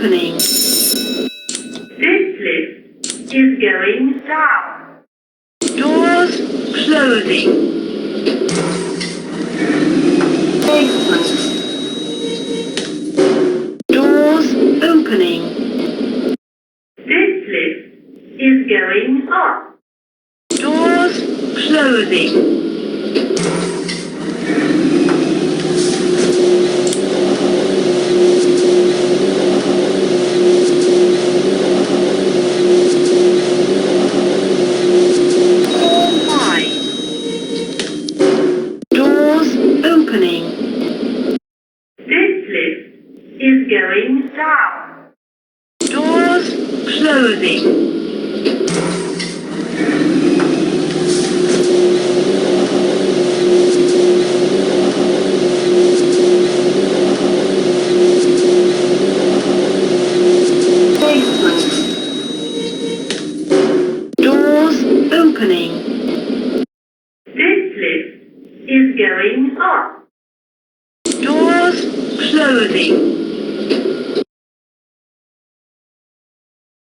opening. This lift is going down. Doors closing. Basement. Doors opening. This lift is going up. Doors closing. Doors opening. This lift is going down. Doors closing. Basement. Doors opening. This lift is going up. Doors closing.